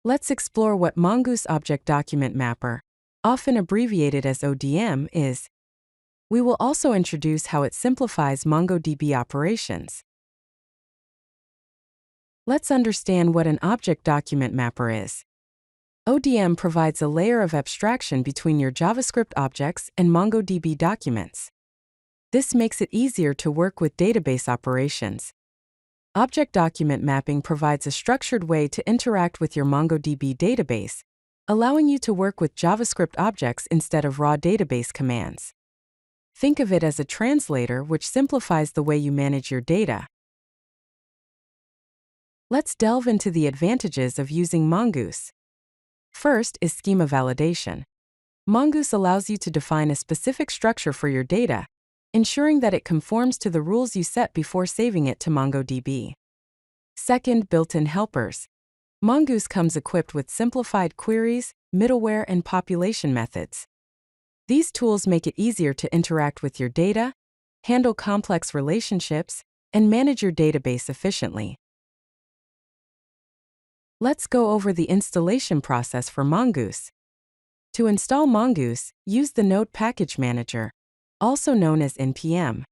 Let's explore what Mongoose Object Document Mapper, often abbreviated as ODM, is. We will also introduce how it simplifies MongoDB operations. Let's understand what an object document mapper is. ODM provides a layer of abstraction between your JavaScript objects and MongoDB documents. This makes it easier to work with database operations. Object document mapping provides a structured way to interact with your MongoDB database, allowing you to work with JavaScript objects instead of raw database commands. Think of it as a translator which simplifies the way you manage your data. Let's delve into the advantages of using Mongoose. First is schema validation. Mongoose allows you to define a specific structure for your data, ensuring that it conforms to the rules you set before saving it to MongoDB. Second, built-in helpers. Mongoose comes equipped with simplified queries, middleware, and population methods. These tools make it easier to interact with your data, handle complex relationships, and manage your database efficiently. Let's go over the installation process for Mongoose. To install Mongoose, use the Node Package Manager, also known as npm.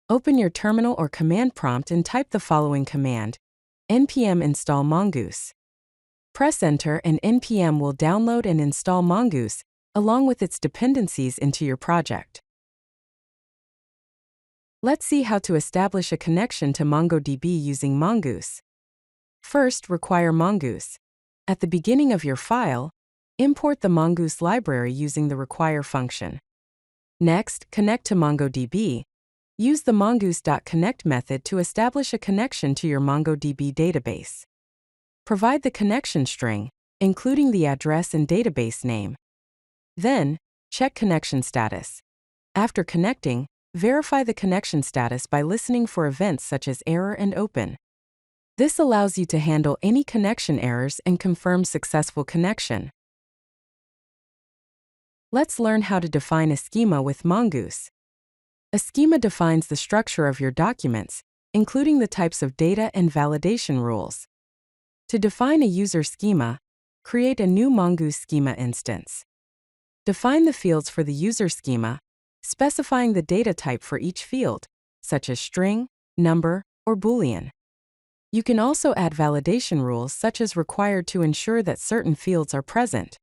Open your terminal or command prompt and type the following command: npm install Mongoose. Press enter and npm will download and install Mongoose, along with its dependencies, into your project. Let's see how to establish a connection to MongoDB using Mongoose. First, require Mongoose. At the beginning of your file, import the Mongoose library using the require function. Next, connect to MongoDB. Use the mongoose.connect method to establish a connection to your MongoDB database. Provide the connection string, including the address and database name. Then, check connection status. After connecting, verify the connection status by listening for events such as error and open. This allows you to handle any connection errors and confirm successful connection. Let's learn how to define a schema with Mongoose. A schema defines the structure of your documents, including the types of data and validation rules. To define a user schema, create a new Mongoose schema instance. Define the fields for the user schema, specifying the data type for each field, such as string, number, or Boolean. You can also add validation rules such as required to ensure that certain fields are present.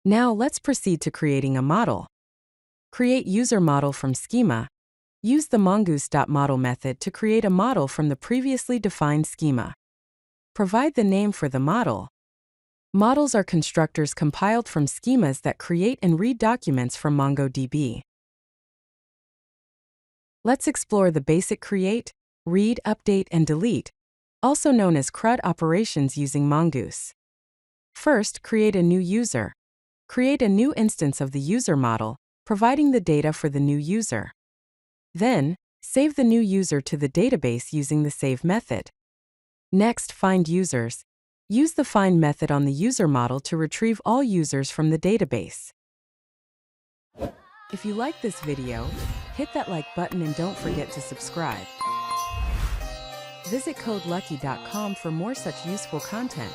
Now let's proceed to creating a model. Create user model from schema. Use the mongoose.model method to create a model from the previously defined schema. Provide the name for the model. Models are constructors compiled from schemas that create and read documents from MongoDB. Let's explore the basic create, read, update, and delete, also known as CRUD operations using Mongoose. First, create a new user. Create a new instance of the user model, providing the data for the new user. Then, save the new user to the database using the save method. Next, find users. Use the find method on the user model to retrieve all users from the database. If you like this video, hit that like button and don't forget to subscribe. Visit codelucky.com for more such useful content.